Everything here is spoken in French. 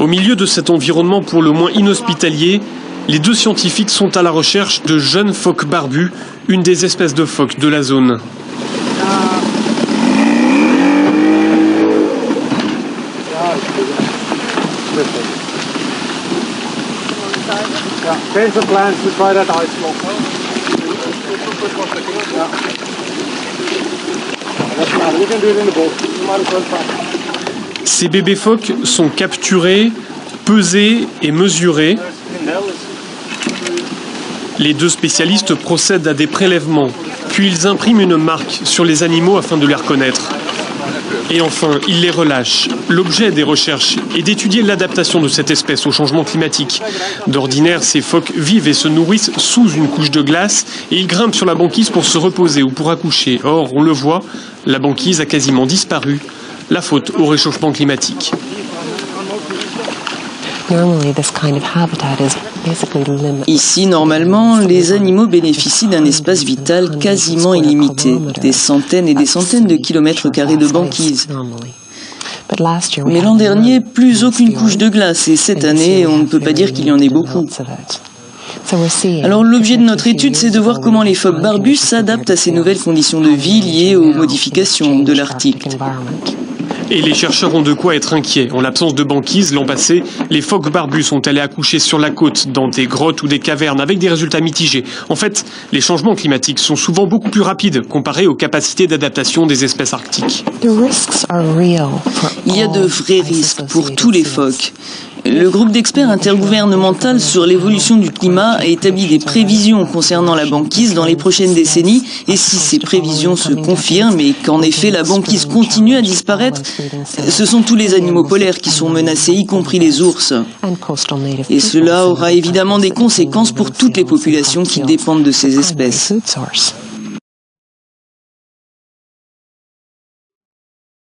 Au milieu de cet environnement pour le moins inhospitalier, les deux scientifiques sont à la recherche de jeunes phoques barbus, une des espèces de phoques de la zone. Ces bébés phoques sont capturés, pesés et mesurés. Les deux spécialistes procèdent à des prélèvements, puis ils impriment une marque sur les animaux afin de les reconnaître. Et enfin, ils les relâchent. L'objet des recherches est d'étudier l'adaptation de cette espèce au changement climatique. D'ordinaire, ces phoques vivent et se nourrissent sous une couche de glace et ils grimpent sur la banquise pour se reposer ou pour accoucher. Or, on le voit, la banquise a quasiment disparu. La faute au réchauffement climatique. Ici, normalement, les animaux bénéficient d'un espace vital quasiment illimité, des centaines et des centaines de kilomètres carrés de banquise. Mais l'an dernier, plus aucune couche de glace, et cette année, on ne peut pas dire qu'il y en ait beaucoup. Alors l'objet de notre étude, c'est de voir comment les phoques barbus s'adaptent à ces nouvelles conditions de vie liées aux modifications de l'Arctique. Et les chercheurs ont de quoi être inquiets. En l'absence de banquise, l'an passé, les phoques barbus sont allés accoucher sur la côte, dans des grottes ou des cavernes, avec des résultats mitigés. En fait, les changements climatiques sont souvent beaucoup plus rapides comparés aux capacités d'adaptation des espèces arctiques. Il y a de vrais risques pour tous les phoques. Le groupe d'experts intergouvernemental sur l'évolution du climat a établi des prévisions concernant la banquise dans les prochaines décennies, et si ces prévisions se confirment et qu'en effet la banquise continue à disparaître, ce sont tous les animaux polaires qui sont menacés, y compris les ours. Et cela aura évidemment des conséquences pour toutes les populations qui dépendent de ces espèces.